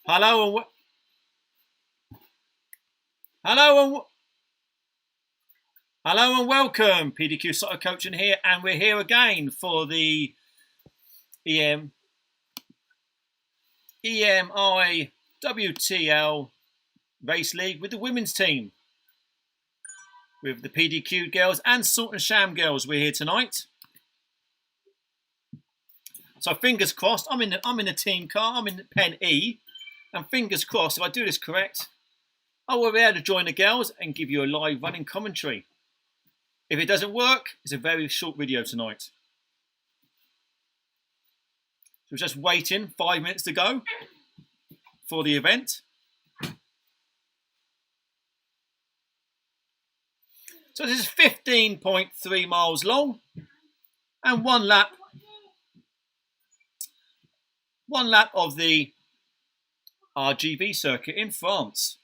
Hello and welcome. PDQ Cycle Coaching here, and we're here again for the EMEA WTL Race League with the women's team, with the PDQ girls and Salt and Sham girls. We're here tonight. So fingers crossed. I'm in the team car. I'm in pen E, and fingers crossed, if I do this correct, I will be able to join the girls and give you a live running commentary. If it doesn't work, it's a very short video tonight. So we're just waiting 5 minutes to go for the event. So this is 15.3 miles long and one lap of the RGV Circuit in France.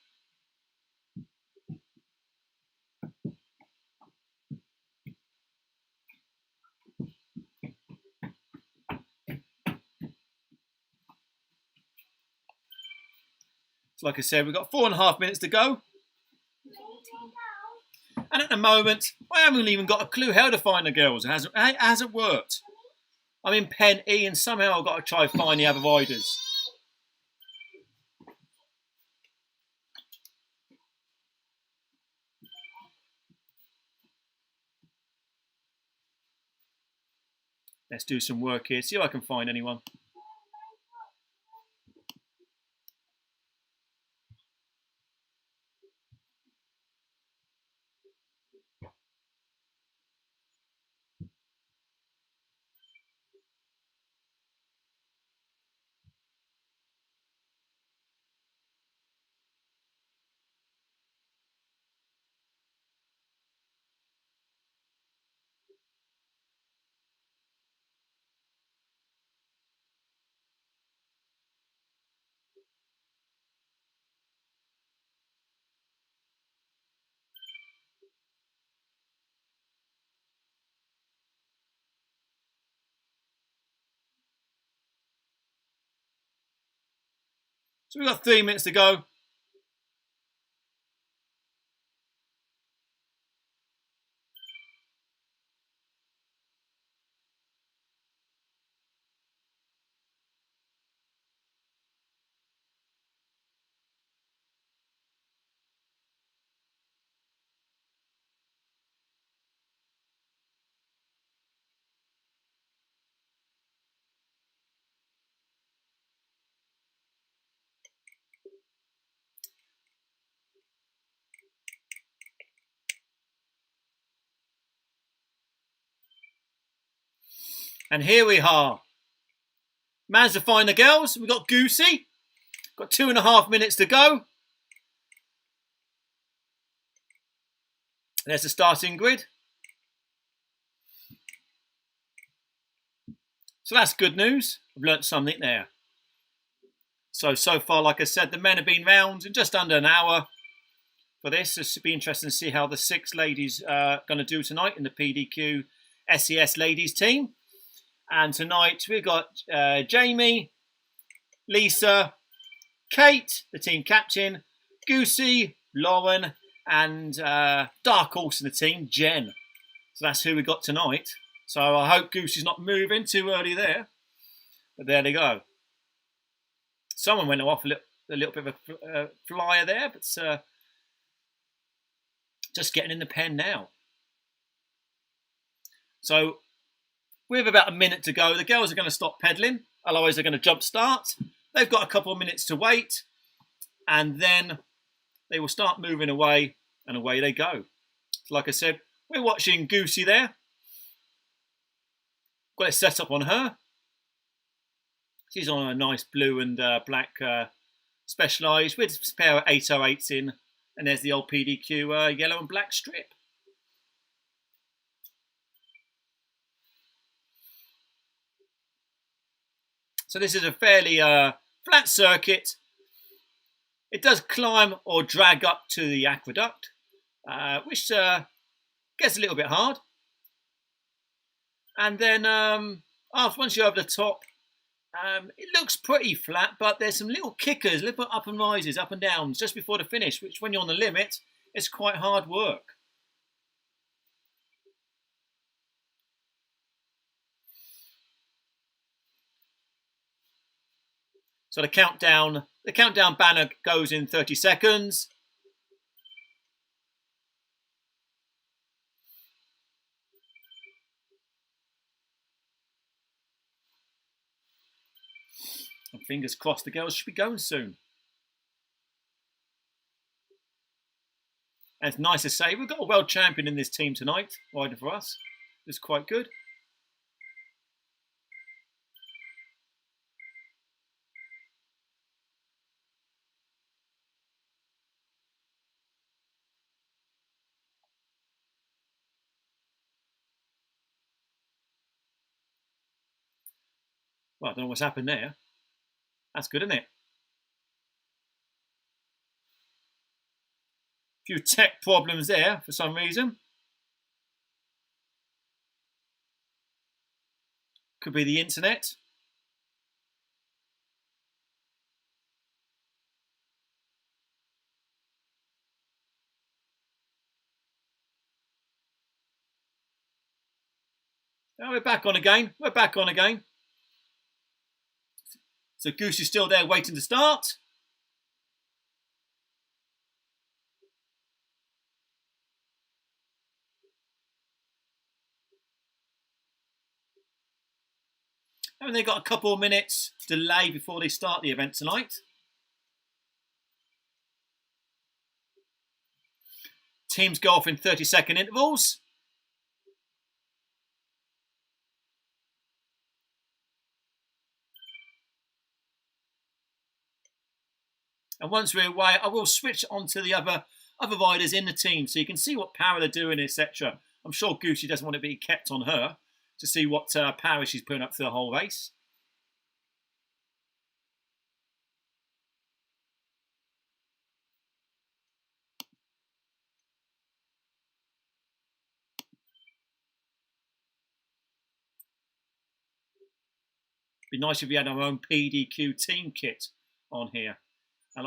So like I said, we've got 4.5 minutes to go. And at the moment, I haven't even got a clue how to find the girls. It hasn't worked. I'm in pen E, and somehow I've got to try and find the other riders. Let's do some work here, see if I can find anyone. So we've got 3 minutes to go. And here we are. Managed to find the girls. We've got Goosey. Got 2.5 minutes to go. There's the starting grid. So that's good news. I've learnt something there. So far, like I said, the men have been round in just under an hour for this. It should be interesting to see how the 6 ladies are going to do tonight in the PDQ SAS Ladies team. And tonight we've got Jamie, Lisa, Kate, the team captain, Goosey, Lauren, and dark horse in the team, Jen. So that's who we got tonight. So I hope Goosey's not moving too early there. But there they go. Someone went off a little bit of a flyer there, but just getting in the pen now. So with about a minute to go, the girls are going to stop pedalling, otherwise they're going to jump start. They've got a couple of minutes to wait, and then they will start moving away, and away they go. So like I said, we're watching Goosey there. Got it set up on her. She's on a nice blue and black Specialized with a pair of 808s in, and there's the old PDQ yellow and black strip. So this is a fairly flat circuit. It does climb or drag up to the aqueduct, which gets a little bit hard. And then once you're over the top, it looks pretty flat, but there's some little kickers, little up and rises, up and downs just before the finish, which when you're on the limit, it's quite hard work. So the countdown banner goes in 30 seconds. And fingers crossed the girls should be going soon. And it's nice to say we've got a world champion in this team tonight, riding for us. It's quite good. Well, I don't know what's happened there. That's good, isn't it? A few tech problems there for some reason. Could be the internet. Now we're back on again. We're back on again. So Goose is still there waiting to start. And they've got a couple of minutes delay before they start the event tonight. Teams go off in 30-second intervals. And once we're away, I will switch on to the other riders in the team so you can see what power they're doing, etc. I'm sure Goosey doesn't want to be kept on her to see what power she's putting up through the whole race. It'd be nice if we had our own PDQ team kit on here. And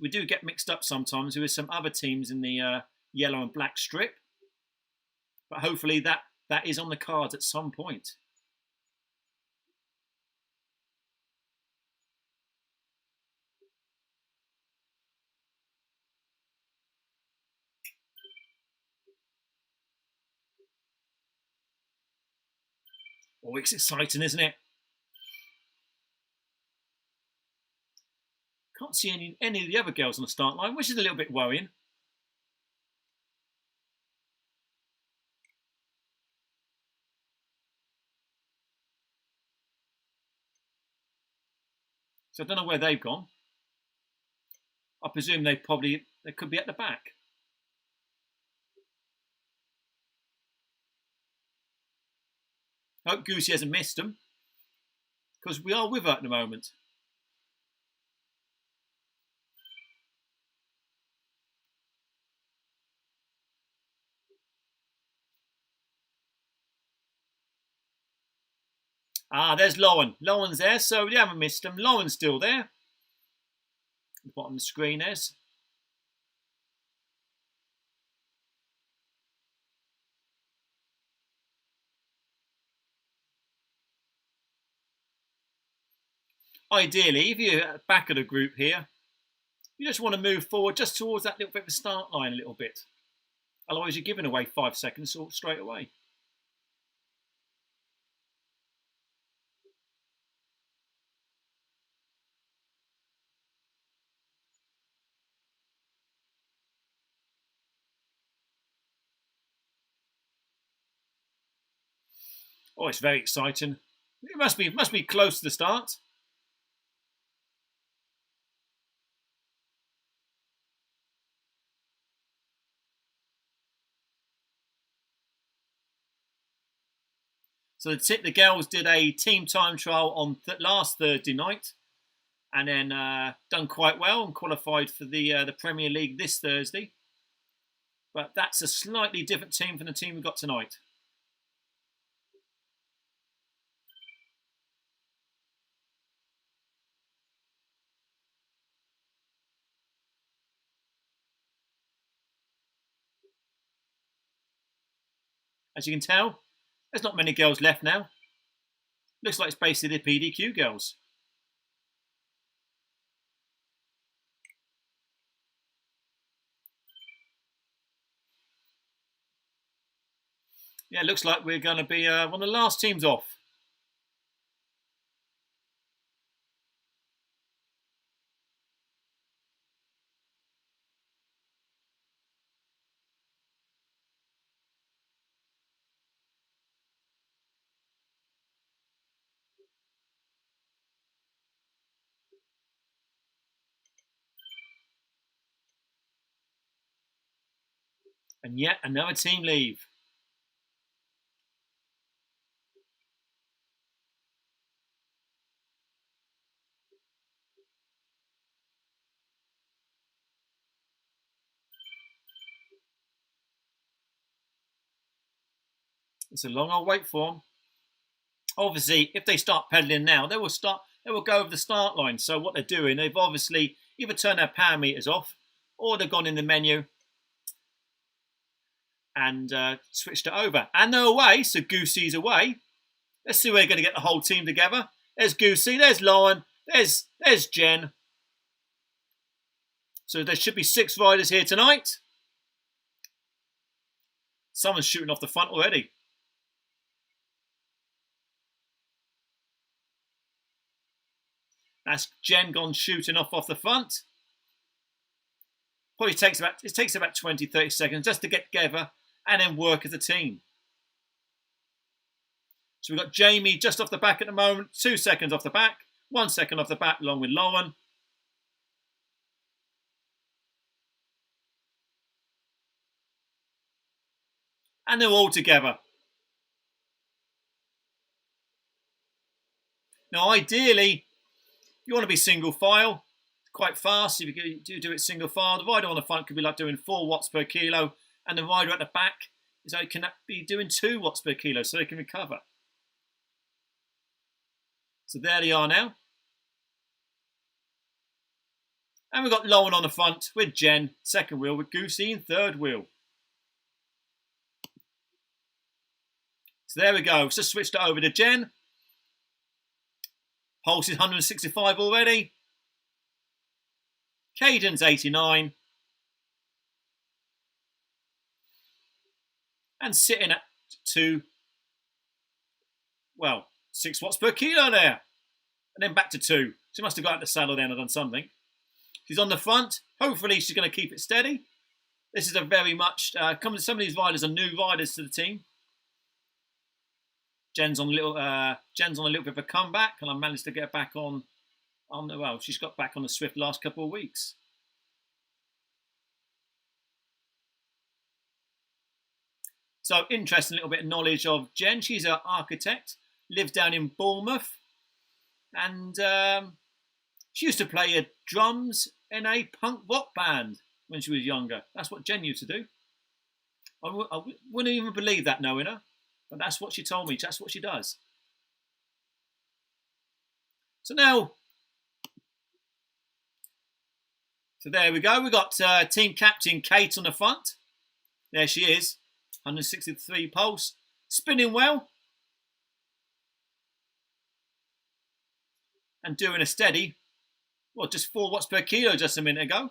we do get mixed up sometimes with some other teams in the yellow and black strip. But hopefully that is on the cards at some point. Oh, it's exciting, isn't it? Can't see any of the other girls on the start line, which is a little bit worrying. So I don't know where they've gone. I presume they could be at the back. I hope Goosey hasn't missed them, because we are with her at the moment. Ah, there's Lauren. Lauren's there, so we haven't missed them. Lauren's still there. At the bottom of the screen is. Ideally, if you're back of the group here, you just want to move forward just towards that little bit of the start line a little bit. Otherwise, you're giving away 5 seconds straight away. Oh, it's very exciting. It must be close to the start. So the girls did a team time trial on last Thursday night, and then done quite well and qualified for the Premier League this Thursday. But that's a slightly different team from the team we got tonight. As you can tell, there's not many girls left now. Looks like it's basically the PDQ girls. Yeah, looks like we're going to be one of the last teams off. And yet another team leave. It's a long old wait for them. Obviously, if they start pedaling now, they will go over the start line. So what they're doing, they've obviously either turned their power meters off, or they've gone in the menu and switched it over. And they're away, so Goosey's away. Let's see where they're going to get the whole team together. There's Goosey, there's Lauren, there's Jen. So there should be 6 riders here tonight. Someone's shooting off the front already. That's Jen gone shooting off the front. Probably takes about 20, 30 seconds just to get together and then work as a team. So we've got Jamie just off the back at the moment, 2 seconds off the back, 1 second off the back along with Lauren. And they're all together. Now ideally, you want to be single file, quite fast. If you do it single file, the rider on the front could be like doing 4 watts per kilo, and the rider at the back can be doing 2 watts per kilo, so they can recover. So there they are now. And we've got Lauren on the front with Jen, second wheel, with Goosey in third wheel. So there we go. Just switched it over to Jen. Pulse is 165 already. Cadence 89. And sitting at 6 watts per kilo there. And then back to 2. She must have got out the saddle then and done something. She's on the front. Hopefully she's going to keep it steady. This is a very much... some of these riders are new riders to the team. Jen's on a little bit of a comeback, and I managed to get back on. Well, she's got back on the Swift last couple of weeks. So interesting little bit of knowledge of Jen. She's an architect, lives down in Bournemouth, and she used to play drums in a punk rock band when she was younger. That's what Jen used to do. I wouldn't even believe that knowing her. But that's what she told me. That's what she does. So now, there we go. We've got team captain Kate on the front. There she is. 163 pulse. Spinning well. And doing a steady, just 4 watts per kilo just a minute ago.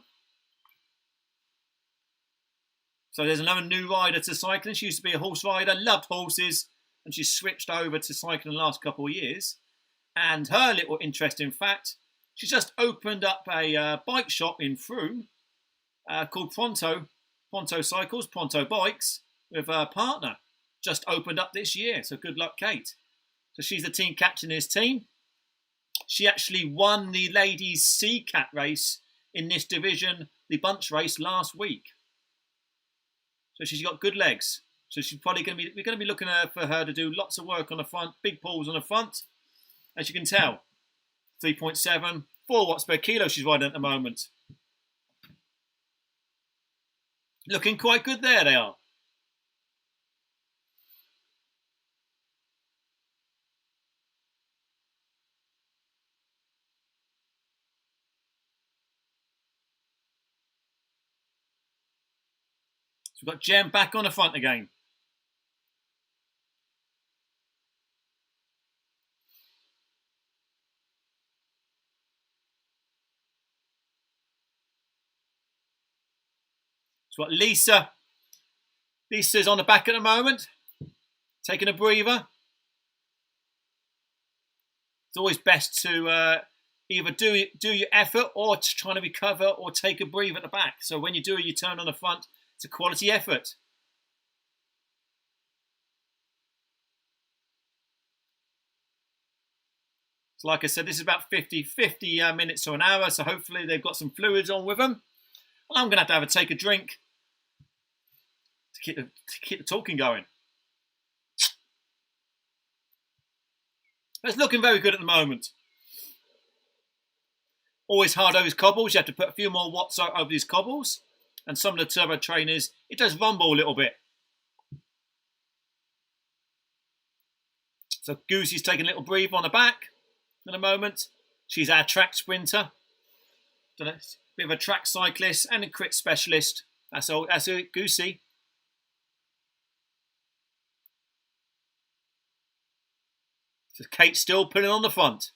So there's another new rider to cycling. She used to be a horse rider, loved horses, and she switched over to cycling the last couple of years. And her little interesting fact, she's just opened up a bike shop in Frome called Pronto Cycles, Pronto Bikes, with her partner. Just opened up this year, so good luck, Kate. So she's the team captain in this team. She actually won the ladies' C-Cat race in this division, the bunch race last week. So she's got good legs. So she's probably we're going to be looking for her to do lots of work on the front, big pulls on the front. As you can tell, 3.7, 4 watts per kilo she's riding at the moment. Looking quite good there, they are. So we've got Jem back on the front again. So what Lisa's on the back at the moment, taking a breather. It's always best to either do your effort or to try to recover or take a breather at the back. So when you do your turn on the front, it's a quality effort. So like I said, this is about 50 minutes to an hour. So hopefully they've got some fluids on with them. Well, I'm going to have a take a drink to keep the talking going. It's looking very good at the moment. Always hard over his cobbles. You have to put a few more watts over these cobbles. And some of the turbo trainers, it does rumble a little bit. So Goosey's taking a little breathe on the back at the moment. She's our track sprinter. Bit of a track cyclist and a crit specialist. That's all. That's it, Goosey. So Kate's still pulling on the front.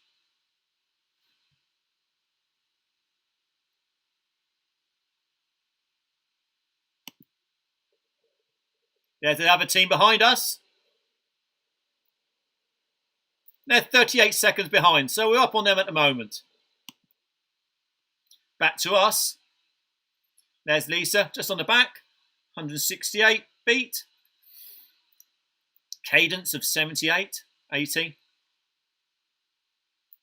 There's the other team behind us. They're 38 seconds behind, so we're up on them at the moment. Back to us. There's Lisa, just on the back. 168 beat. Cadence of 78, 80.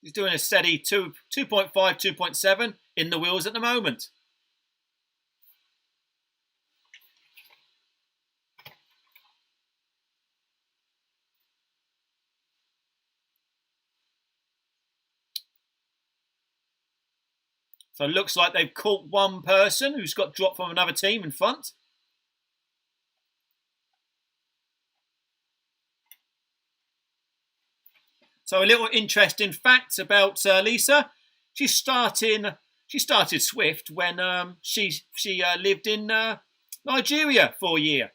He's doing a steady 2.5, 2.7 in the wheels at the moment. So it looks like they've caught one person who's got dropped from another team in front. So a little interesting fact about Lisa. She started Swift when she lived in Nigeria for a year.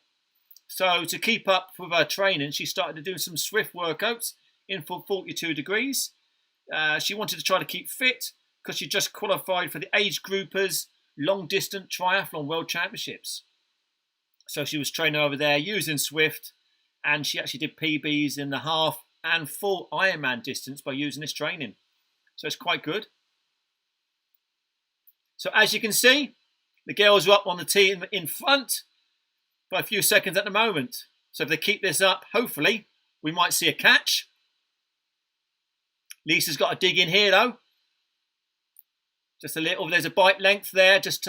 So to keep up with her training, she started to do some Swift workouts in for 42 degrees. She wanted to try to keep fit because she just qualified for the age groupers long distance triathlon world championships. So she was training over there using Swift, and she actually did PBs in the half and full Ironman distance by using this training. So it's quite good. So as you can see, the girls are up on the team in front by a few seconds at the moment. So if they keep this up, hopefully we might see a catch. Lisa's got to dig in here though. Just a little, there's a bike length there, just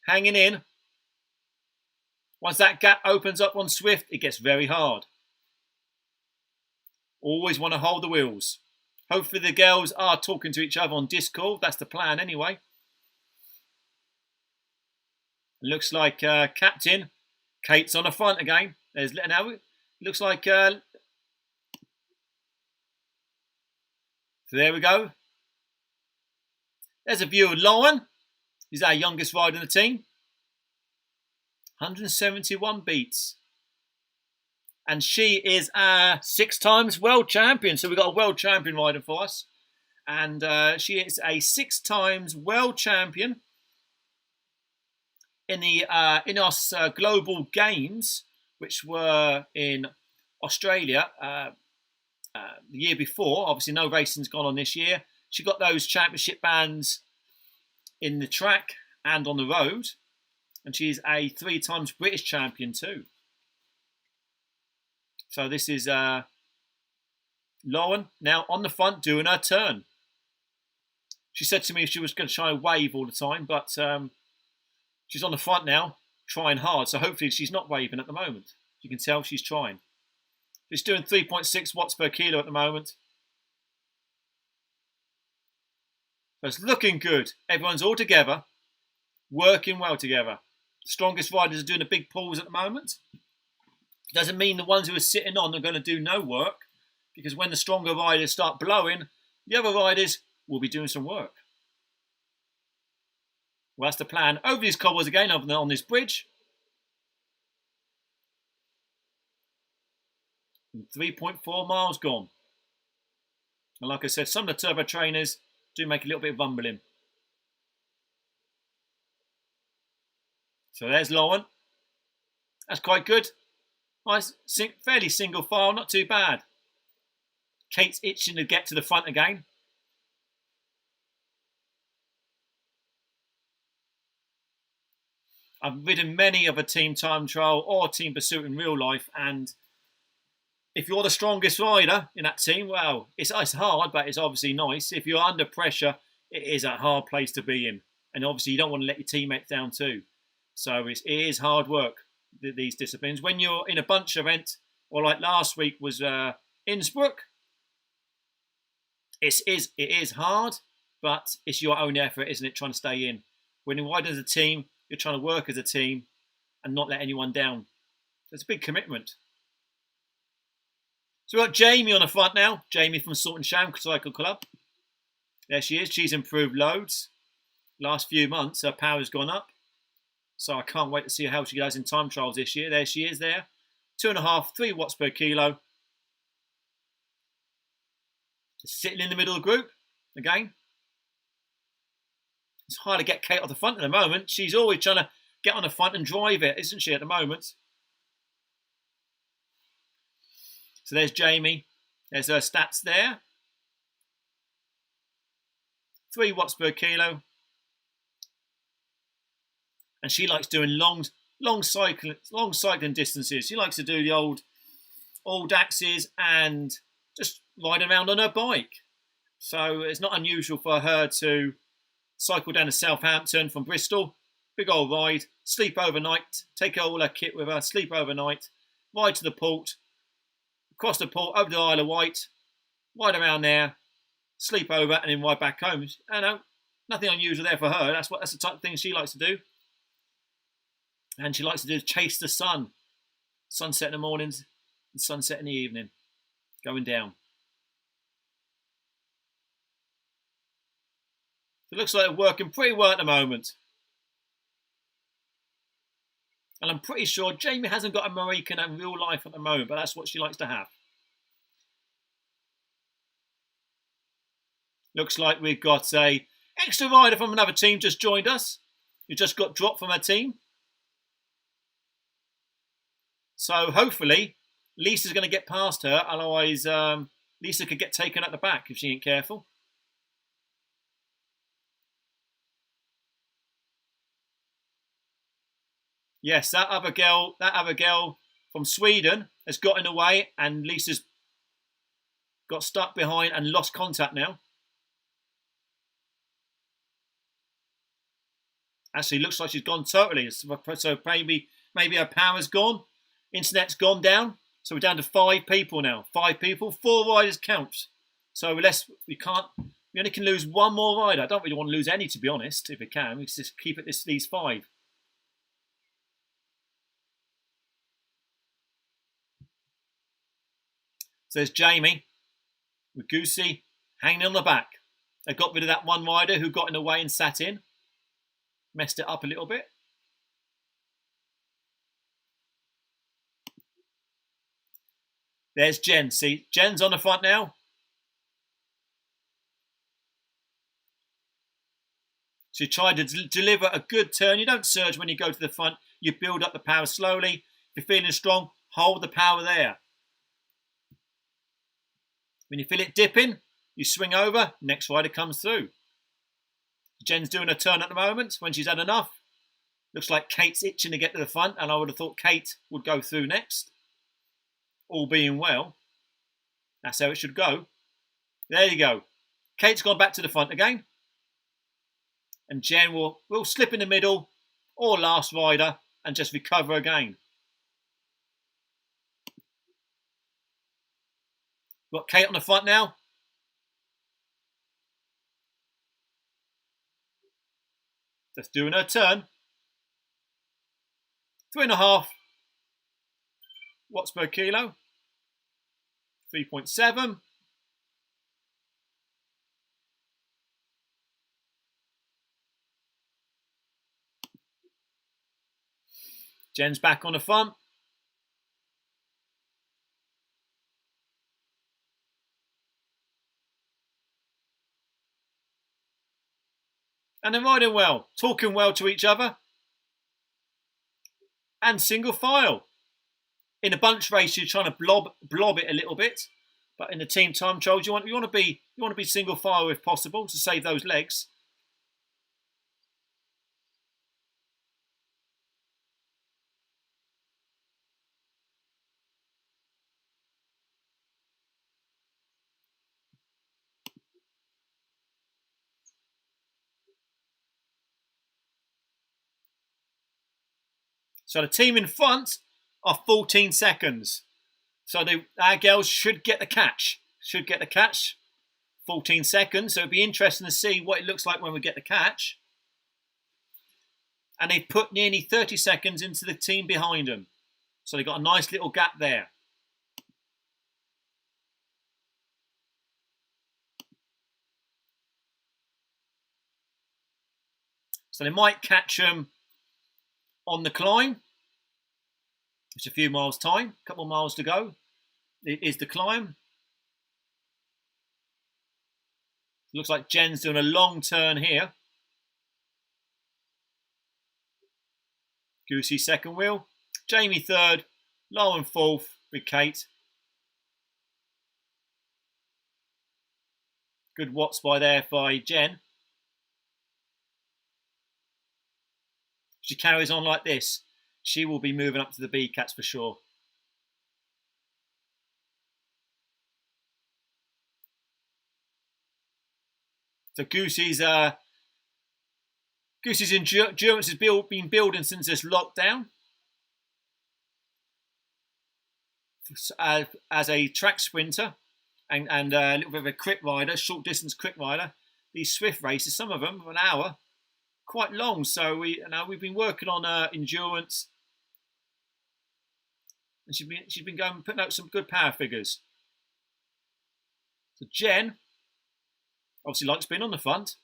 hanging in. Once that gap opens up on Swift, it gets very hard. Always want to hold the wheels. Hopefully the girls are talking to each other on Discord. That's the plan anyway. Looks like Captain Kate's on the front again. There's now. Looks like. So there we go. There's a view of Lauren. He's our youngest rider in the team. 171 beats. And she is our 6 times world champion. So we've got a world champion riding for us. And she is a 6 times world champion in the INOS Global Games, which were in Australia the year before. Obviously, no racing's gone on this year. She got those championship bands in the track and on the road. And she's a 3 times British champion too. So this is Lauren now on the front doing her turn. She said to me she was going to try and wave all the time, but she's on the front now, trying hard. So hopefully she's not waving at the moment. You can tell she's trying. She's doing 3.6 watts per kilo at the moment. So it's looking good. Everyone's all together, working well together. The strongest riders are doing the big pulls at the moment. Doesn't mean the ones who are sitting on are going to do no work, because when the stronger riders start blowing, the other riders will be doing some work. Well, that's the plan. Over these cobbles again, on this bridge. And 3.4 miles gone. And like I said, some of the turbo trainers do make a little bit of rumbling. So there's Lauren. That's quite good. Nice, fairly single file, not too bad. Kate's itching to get to the front again. I've ridden many of a team time trial or team pursuit in real life, and if you're the strongest rider in that team, well, it's hard, but it's obviously nice. If you're under pressure, it is a hard place to be in. And obviously you don't want to let your teammates down too. So it is hard work, these disciplines. When you're in a bunch event, or like last week was Innsbruck, it is hard, but it's your own effort, isn't it, trying to stay in. When you're riding as a team, you're trying to work as a team and not let anyone down. So it's a big commitment. So we've got Jamie on the front now. Jamie from Salt and Sham Cycle Club. There she is. She's improved loads. Last few months, her power's gone up. So I can't wait to see how she goes in time trials this year. There she is there. 2.5, 3 watts per kilo. Just sitting in the middle of the group again. It's hard to get Kate off the front at the moment. She's always trying to get on the front and drive it, isn't she, at the moment? So there's Jamie. There's her stats there. 3 watts per kilo. And she likes doing long cycling distances. She likes to do the old axes and just ride around on her bike. So it's not unusual for her to cycle down to Southampton from Bristol. Big old ride, sleep overnight, take all her kit with her, sleep overnight, ride to the port, across the port, over to the Isle of Wight, ride around there, sleep over, and then ride back home. I know, nothing unusual there for her. That's the type of thing she likes to do. And she likes to do chase the sun. Sunset in the mornings and sunset in the evening. Going down. It looks like they're working pretty well at the moment. And I'm pretty sure Jamie hasn't got a American in real life at the moment, but that's what she likes to have. Looks like we've got a extra rider from another team just joined us. Who just got dropped from her team. So hopefully Lisa's going to get past her. Otherwise, Lisa could get taken at the back if she ain't careful. Yes, that other girl from Sweden has got in the way, and Lisa's got stuck behind and lost contact now. Actually, looks like she's gone totally. So maybe her power's gone. Internet's gone down. So we're down to 5 people now. 5 people, 4 riders counts. So we only can lose 1 more rider. I don't really want to lose any, to be honest. If we can, we just keep it these 5. So there's Jamie with Goosey hanging on the back. They got rid of that one rider who got in the way and sat in. Messed it up a little bit. There's Jen. See, Jen's on the front now. She tried to deliver a good turn. You don't surge when you go to the front. You build up the power slowly. If you're feeling strong, hold the power there. When you feel it dipping, you swing over, next rider comes through. Jen's doing a turn at the moment when she's had enough. Looks like Kate's itching to get to the front, and I would have thought Kate would go through next. All being well. That's how it should go. There you go. Kate's gone back to the front again. And Jen will slip in the middle, or last rider, and just recover again. Got Kate on the front now. Just doing her turn. 3.5 watts per kilo. 3.7. Jen's back on the front. And they're riding well, talking well to each other. and single file. In a bunch race, you're trying to blob it a little bit, but in the team time trials, you want to be single file if possible to save those legs. So the team in front are 14 seconds. So our girls should get the catch. 14 seconds. So it'd be interesting to see what it looks like when we get the catch. And they've put nearly 30 seconds into the team behind them. So they've got a nice little gap there. So they might catch them on the climb. It's a few miles time, a couple of miles to go. It is the climb. It looks like Jen's doing a long turn here. Goosey second wheel. Jamie third. Lauren fourth with Kate. Good watts by Jen. If she carries on like this, she will be moving up to the B cats for sure. So Goosey's endurance has been building since this lockdown. As a track sprinter and a little bit of a quick rider, short distance quick rider, these Swift races, some of them, an hour, quite long. So we've been working on endurance, and she's been putting out some good power figures. So Jen obviously likes being on the front.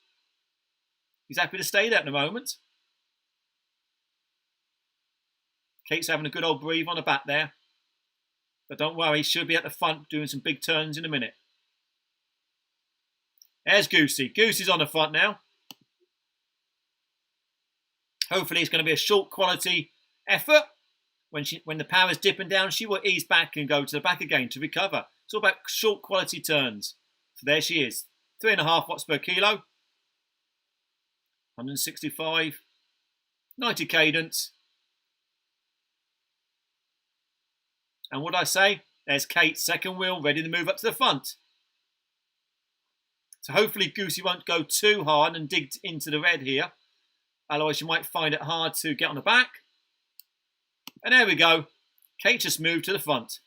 He's happy to stay there at the moment. Kate's having a good old breathe on the back there. But don't worry, she'll be at the front doing some big turns in a minute. There's Goosey. Goosey's on the front now. Hopefully it's going to be a short quality effort. When the power is dipping down, she will ease back and go to the back again to recover. It's all about short quality turns. So there she is. 3.5 watts per kilo. 165. 90 cadence. And what I say? There's Kate's second wheel ready to move up to the front. So hopefully Goosey won't go too hard and dig into the red here. Otherwise you might find it hard to get on the back. And there we go. Kate just moved to the front.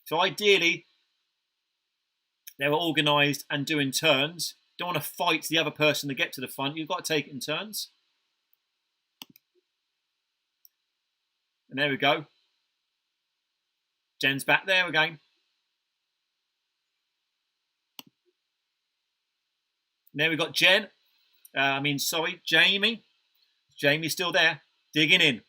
So ideally, they were organised and doing turns. Don't want to fight the other person to get to the front. You've got to take it in turns. And there we go. Jen's back there again. And there we got Jen. Jamie. Jamie's still there, digging in.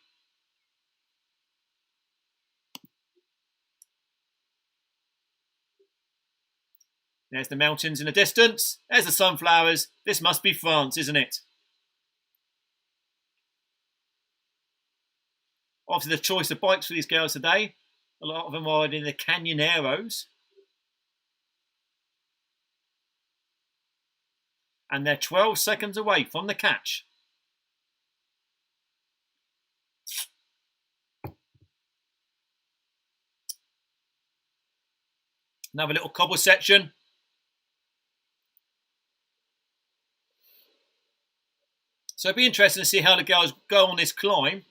There's the mountains in the distance. There's the sunflowers. This must be France, isn't it? Obviously, the choice of bikes for these girls today, a lot of them are in the Canyoneros. And they're 12 seconds away from the catch. Another little cobble section. So it'd be interesting to see how the girls go on this climb.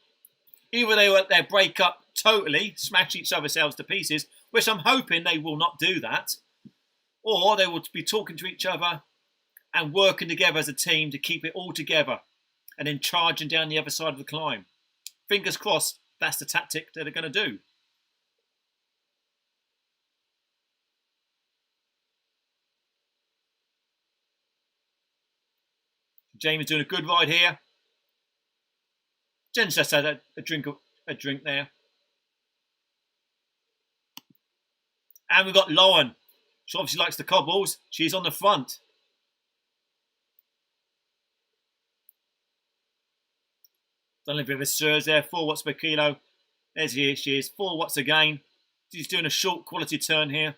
Either they break up totally, smash each other's selves to pieces, which I'm hoping they will not do that, or they will be talking to each other and working together as a team to keep it all together and then charging down the other side of the climb. Fingers crossed, that's the tactic that they're going to do. Jamie's doing a good ride here. Jen's just had a drink there. And we've got Lauren. She obviously likes the cobbles. She's on the front. Done a bit of a surge there, 4 watts per kilo. There's she is, 4 watts again. She's doing a short quality turn here.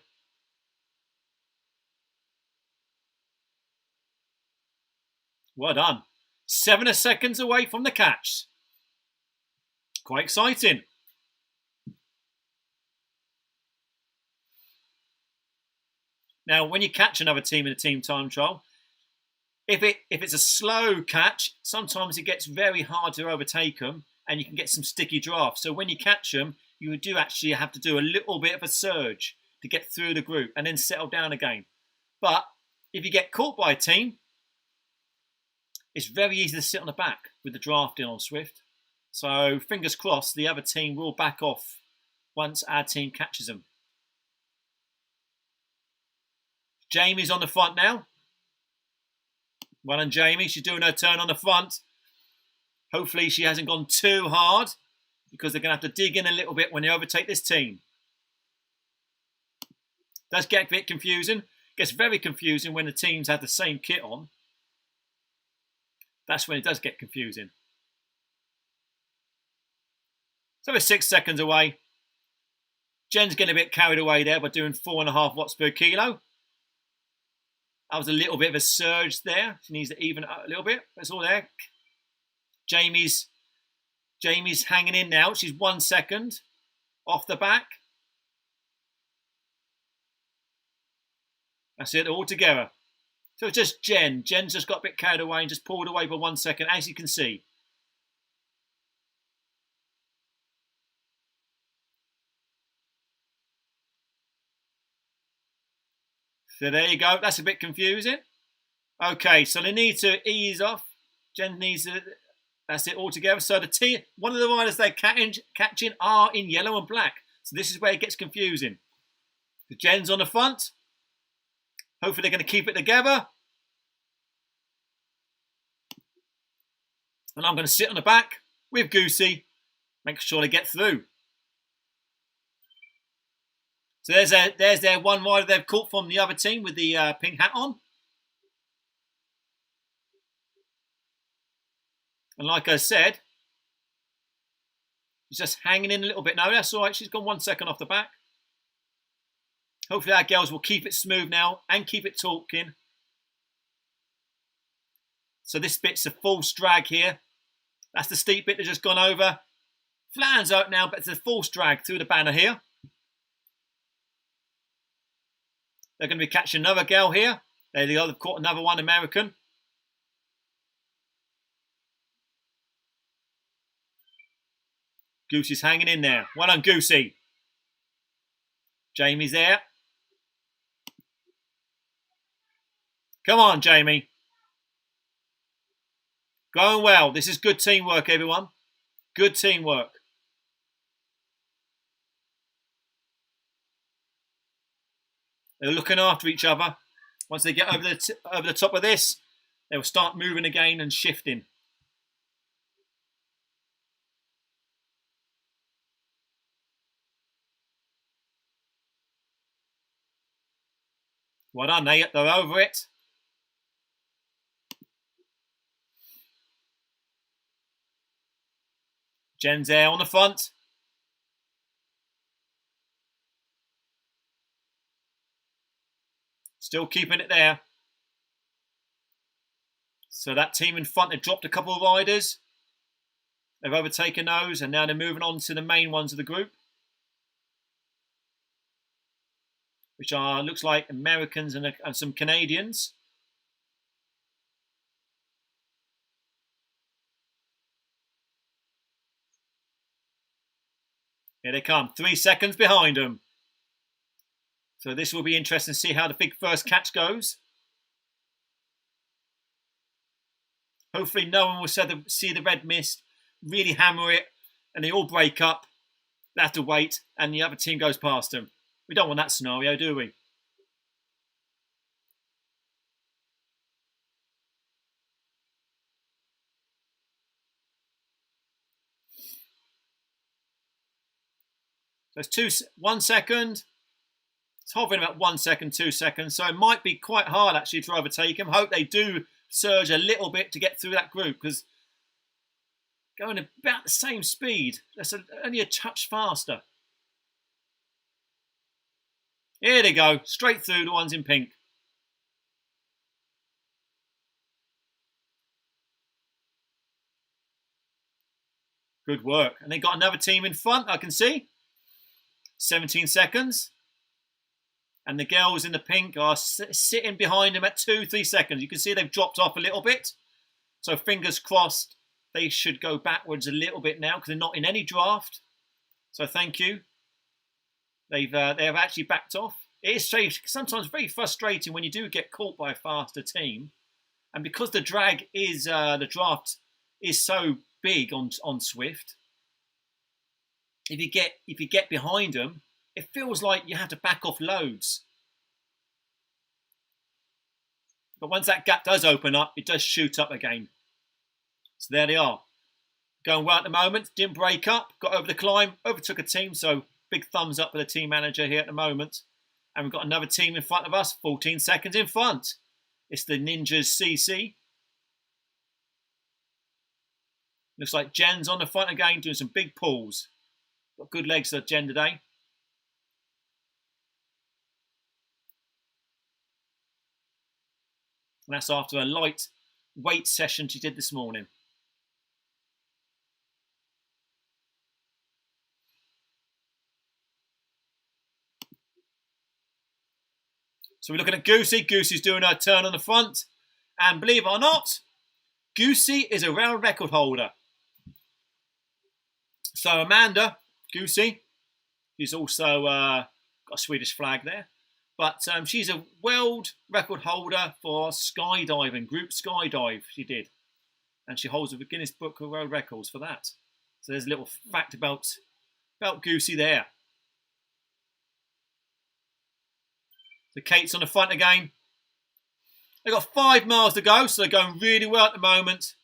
Well done. 7 seconds away from the catch. Quite exciting. Now, when you catch another team in a team time trial, if it's a slow catch, sometimes it gets very hard to overtake them and you can get some sticky drafts. So when you catch them, you do actually have to do a little bit of a surge to get through the group and then settle down again. But if you get caught by a team, it's very easy to sit on the back with the drafting on Swift. So fingers crossed the other team will back off once our team catches them. Jamie's on the front now. Well done, Jamie. She's doing her turn on the front. Hopefully she hasn't gone too hard because they're going to have to dig in a little bit when they overtake this team. Does get a bit confusing. It gets very confusing when the teams have the same kit on. That's when it does get confusing. So we're 6 seconds away. Jen's getting a bit carried away there by doing 4.5 watts per kilo. That was a little bit of a surge there. She needs to even up a little bit. That's all there. Jamie's hanging in now. She's 1 second off the back. That's it, all together. So it's just Jen. Jen's just got a bit carried away and just pulled away for 1 second, as you can see. So there you go. That's a bit confusing. Okay, so they need to ease off. Jen needs to... That's it all together. So one of the riders they're catching are in yellow and black. So this is where it gets confusing. The Jen's on the front. Hopefully they're going to keep it together. And I'm going to sit on the back with Goosey, make sure they get through. So there's their one rider they've caught from the other team with the pink hat on. And like I said, she's just hanging in a little bit. No, that's all right. She's gone 1 second off the back. Hopefully our girls will keep it smooth now and keep it talking. So this bit's a false drag here. That's the steep bit that's just gone over. Flatten's out now, but it's a false drag through the banner here. They're going to be catching another girl here. There they go. They've caught another one, American. Goosey's hanging in there. Well done, Goosey. Jamie's there. Come on, Jamie. Going well. This is good teamwork, everyone. Good teamwork. They're looking after each other. Once they get over the top of this, they will start moving again and shifting. Well done, they're over it. Jen's there on the front. Still keeping it there. So that team in front, they've dropped a couple of riders. They've overtaken those, and now they're moving on to the main ones of the group, which are, looks like, Americans and some Canadians. Here they come, 3 seconds behind them. So this will be interesting to see how the big first catch goes. Hopefully no one will see the red mist, really hammer it, and they all break up. They have to wait, and the other team goes past them. We don't want that scenario, do we? So it's 1 second. It's hovering about 1 second, 2 seconds. So it might be quite hard actually to overtake them. Hope they do surge a little bit to get through that group, because going about the same speed. That's only a touch faster. Here they go, straight through the ones in pink. Good work. And they got another team in front, I can see. 17 seconds. And the girls in the pink are sitting behind them at 2-3 seconds. You can see they've dropped off a little bit. So fingers crossed, they should go backwards a little bit now because they're not in any draft. So thank you. They have actually backed off. It is sometimes very frustrating when you do get caught by a faster team. And because the drag is, the draft is so big on Swift, if you get behind them, it feels like you have to back off loads. But once that gap does open up, it does shoot up again. So there they are. Going well at the moment, didn't break up, got over the climb, overtook a team, so big thumbs up for the team manager here at the moment. And we've got another team in front of us, 14 seconds in front. It's the Ninjas CC. Looks like Jen's on the front again, doing some big pulls. Got good legs for Jen today. And that's after a light weight session she did this morning. So we're looking at Goosey. Goosey's doing her turn on the front. And believe it or not, Goosey is a world record holder. So Amanda, Goosey, she's also got a Swedish flag there. But she's a world record holder for skydiving, group skydive she did. And she holds the Guinness Book of World Records for that. So there's a little fact about Goosey there. So Kate's on the front again. They've got 5 miles to go, so they're going really well at the moment.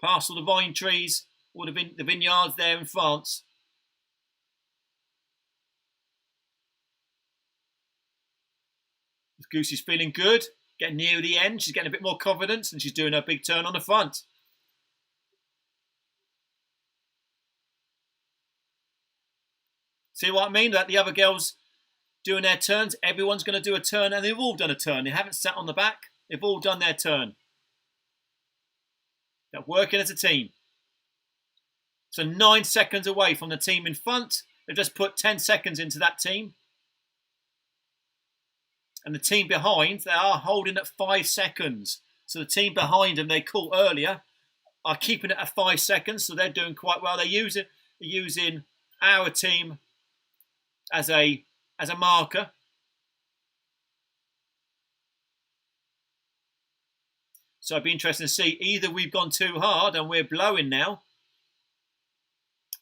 Past all the vine trees, all the vineyards there in France. Goosey's feeling good, getting near the end. She's getting a bit more confidence and she's doing her big turn on the front. See what I mean? That the other girls doing their turns, everyone's going to do a turn and they've all done a turn. They haven't sat on the back. They've all done their turn. They're working as a team. So 9 seconds away from the team in front. They've just put 10 seconds into that team. And the team behind, they are holding at 5 seconds. So the team behind them they caught earlier are keeping it at 5 seconds. So they're doing quite well. They're using our team as a marker. So it'd be interesting to see either we've gone too hard and we're blowing now,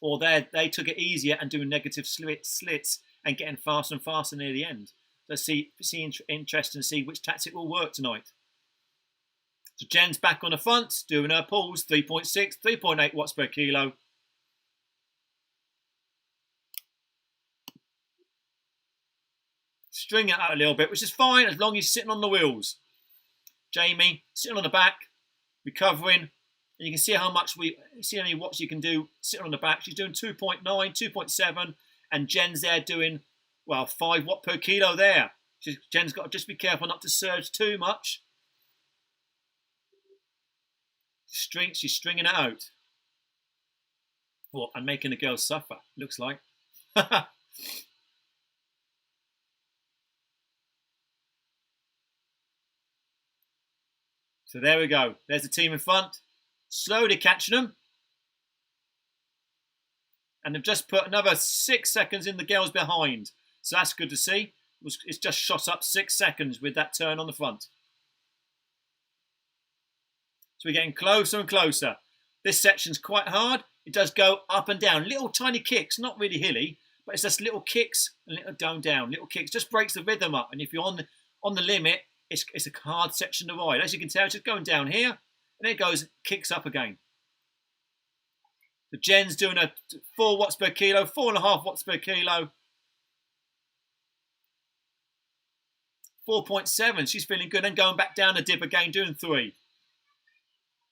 or they took it easier and doing negative slits and getting faster and faster near the end. So interesting to see which tactic will work tonight. So Jen's back on the front, doing her pulls, 3.6, 3.8 watts per kilo. String it out a little bit, which is fine as long as you're sitting on the wheels. Jamie sitting on the back, recovering, and you can see how many watts you can do sitting on the back. She's doing 2.9, 2.7, and Jen's there doing 5 watt per kilo there. Jen's got to just be careful not to surge too much. She's stringing it out. And making the girls suffer. Looks like. So there we go. There's the team in front. Slowly catching them. And they've just put another 6 seconds in the girls behind. So that's good to see. It's just shot up 6 seconds with that turn on the front. So we're getting closer and closer. This section's quite hard. It does go up and down. Little tiny kicks, not really hilly, but it's just little kicks and little down, little kicks. Just breaks the rhythm up. And if you're on the limit, it's a hard section to ride. As you can tell, it's just going down here, and then it goes, kicks up again. So Jen's doing a 4 watts per kilo, 4.5 watts per kilo. 4.7. She's feeling good and going back down a dip again, doing 3.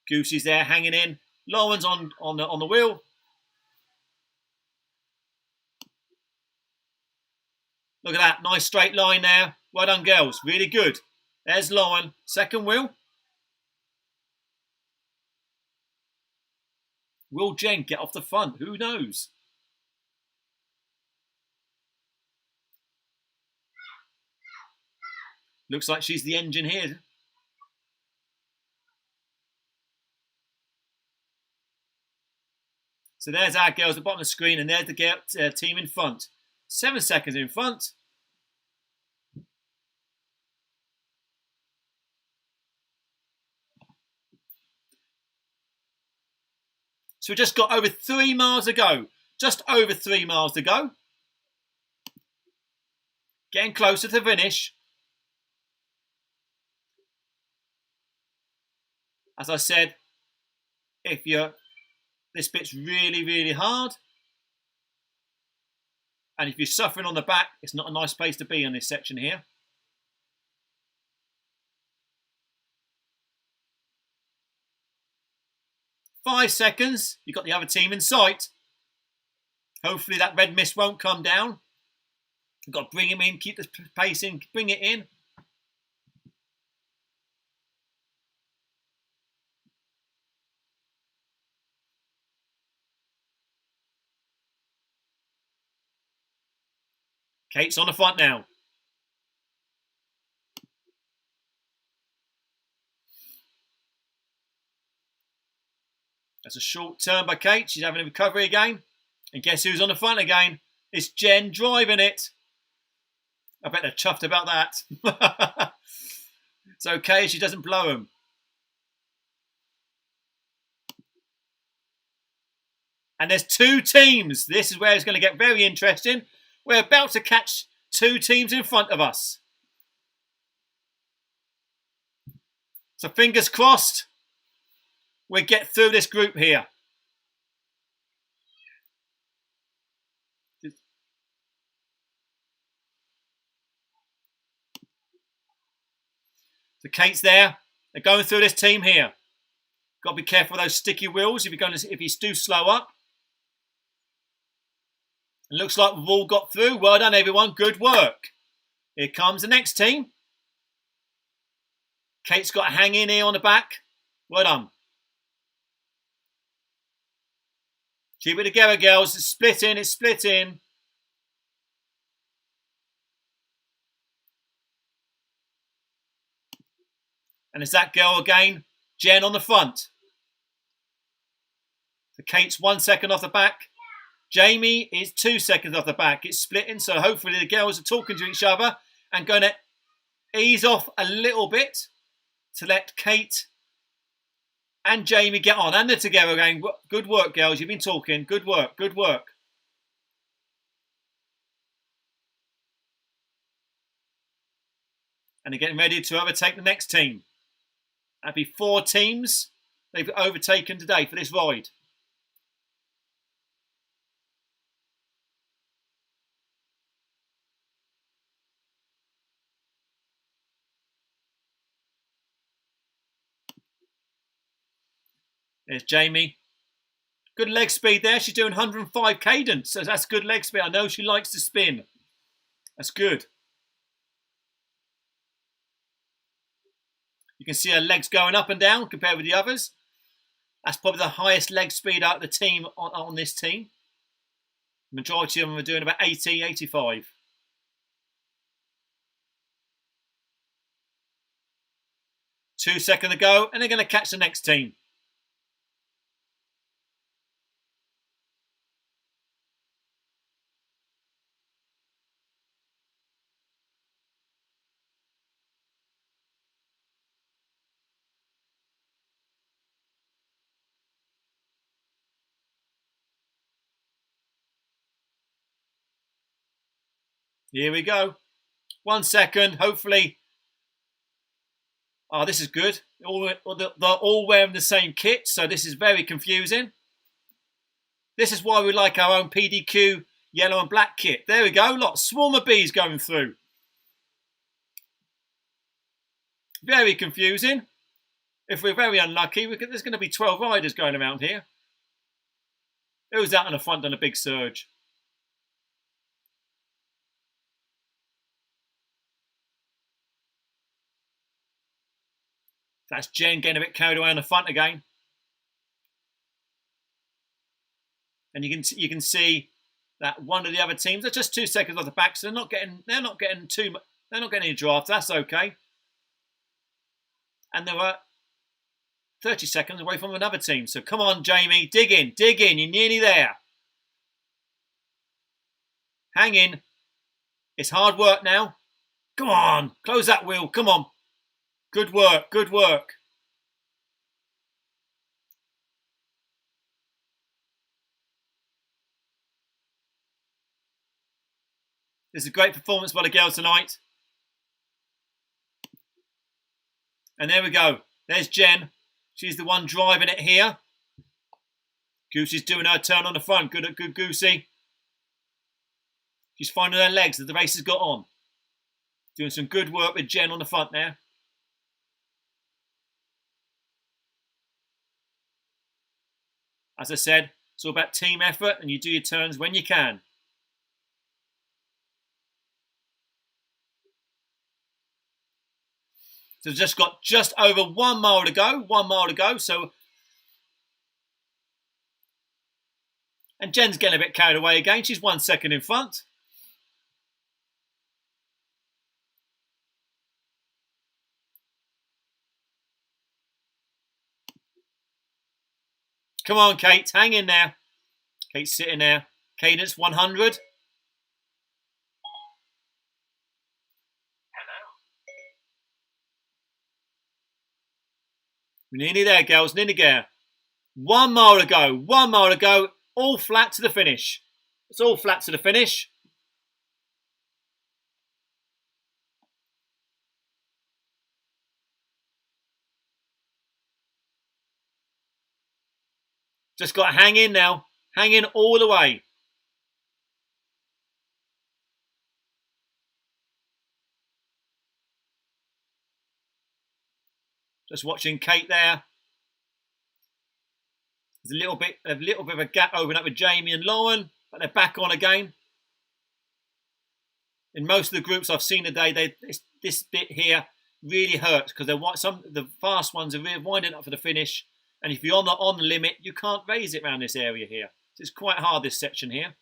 Goosey's there hanging in. Lauren's on the wheel. Look at that. Nice straight line there. Well done, girls. Really good. There's Lauren. Second wheel. Will Jen get off the front? Who knows? Looks like she's the engine here. So there's our girls at the bottom of the screen, and there's the team in front. 7 seconds in front. So we've just got over 3 miles to go. Just over 3 miles to go. Getting closer to finish. As I said, this bit's really, really hard. And if you're suffering on the back, it's not a nice place to be on this section here. Five seconds. You've got the other team in sight. Hopefully that red mist won't come down. You've got to bring him in, keep the pace in, bring it in. Kate's on the front now. That's a short turn by Kate. She's having a recovery again. And guess who's on the front again? It's Jen driving it. I bet they're chuffed about that. It's okay, she doesn't blow them. And there's 2 teams. This is where it's going to get very interesting. We're about to catch 2 teams in front of us. So fingers crossed, we get through this group here. So Kate's there. They're going through this team here. Got to be careful of those sticky wheels if you do slow up. It looks like we've all got through. Well done, everyone. Good work. Here comes the next team. Kate's got to hang in here on the back. Well done. Keep it together, girls. It's splitting. It's splitting. And it's that girl again. Jen on the front. So Kate's 1 second off the back. Jamie is 2 seconds off the back. It's splitting, so hopefully the girls are talking to each other and going to ease off a little bit to let Kate and Jamie get on. And they're together again. Good work, girls. You've been talking. Good work. Good work. And they're getting ready to overtake the next team. That'd be 4 teams they've overtaken today for this ride. There's Jamie. Good leg speed there. She's doing 105 cadence. So that's good leg speed. I know she likes to spin. That's good. You can see her legs going up and down compared with the others. That's probably the highest leg speed out of the team on this team. The majority of them are doing about 80, 85. Two seconds to go, and they're going to catch the next team. Here we go. 1 second, hopefully. Oh, this is good. They're all wearing the same kit, so this is very confusing. This is why we like our own PDQ yellow and black kit. There we go. Lots swarm of bees going through. Very confusing. If we're very unlucky, there's going to be 12 riders going around here. Who's that on the front on a big surge? That's Jen getting a bit carried away on the front again. And you can see that one of the other teams are just 2 seconds off the back, so they're not getting any draft. That's okay. And they were 30 seconds away from another team. So come on, Jamie, dig in. You're nearly there. Hang in. It's hard work now. Come on, close that wheel. Come on. Good work. This is a great performance by the girls tonight. And there we go. There's Jen. She's the one driving it here. Goosey's doing her turn on the front. Good Goosey. She's finding her legs as the race has got on. Doing some good work with Jen on the front there. As I said, it's all about team effort and you do your turns when you can. So we've just got just over 1 mile to go. 1 mile to go. So, and Jen's getting a bit carried away again. She's 1 second in front. Come on, Kate. Hang in there. Kate's sitting there. Cadence 100. We're nearly there, girls. Nearly there. 1 mile to go. 1 mile to go. All flat to the finish. It's all flat to the finish. Just got to hang in now. Hang in all the way. Just watching Kate there. There's a little bit of a gap opening up with Jamie and Lauren, but they're back on again. In most of the groups I've seen today, this bit here really hurts because the fast ones are really winding up for the finish, and if you're not on the limit, you can't raise it around this area here. So it's quite hard, this section here.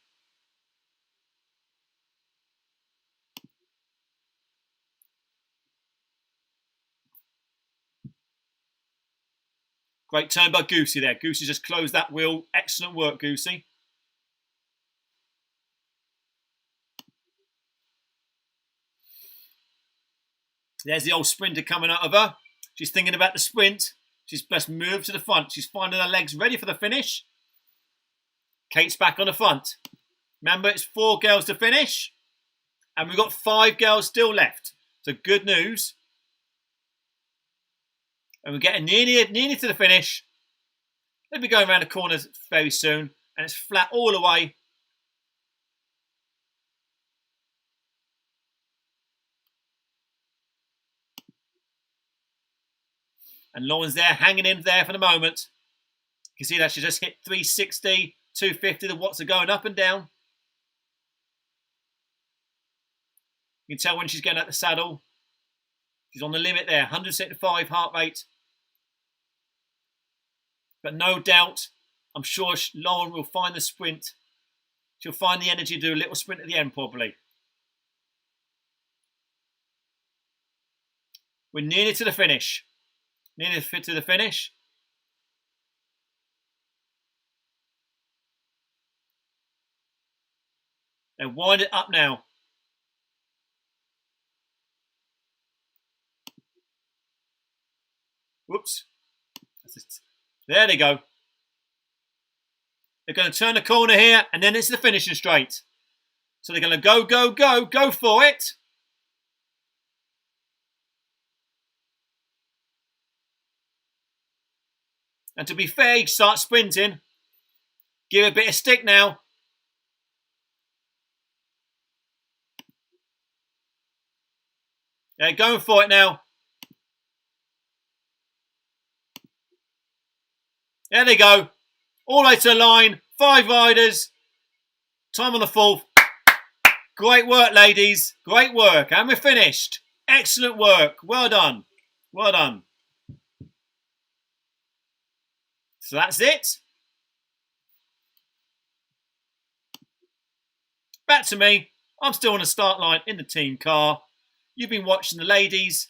Great turn by Goosey there. Goosey just closed that wheel. Excellent work, Goosey. There's the old sprinter coming out of her. She's thinking about the sprint. She's best moved to the front. She's finding her legs ready for the finish. Kate's back on the front. Remember, it's 4 girls to finish. And we've got 5 girls still left. So good news. And we're getting nearly to the finish. They'll be going around the corners very soon. And it's flat all the way. And Lauren's there, hanging in there for the moment. You can see that she just hit 360, 250. The watts are going up and down. You can tell when she's getting out the saddle. She's on the limit there, 175 heart rate. But no doubt, I'm sure Lauren will find the sprint. She'll find the energy to do a little sprint at the end, probably. We're nearly to the finish. Nearly to the finish. And wind it up now. Whoops. There they go. They're going to turn the corner here, and then it's the finishing straight. So they're going to go for it. And to be fair, you start sprinting. Give it a bit of stick now. Yeah, going for it now. There they go. All the way to the line. 5 riders. Time on the 4th. Great work, ladies. Great work. And we're finished. Excellent work. Well done. Well done. So that's it. Back to me. I'm still on the start line in the team car. You've been watching the ladies.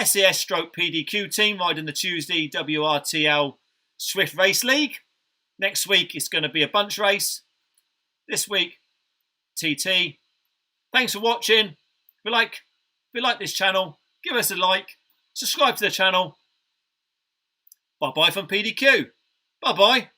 SAS stroke PDQ team riding the Tuesday WRTL Swift Race League. Next week it's going to be a bunch race. This week, TT. Thanks for watching. If you like this channel, give us a like. Subscribe to the channel. Bye-bye from PDQ. Bye-bye.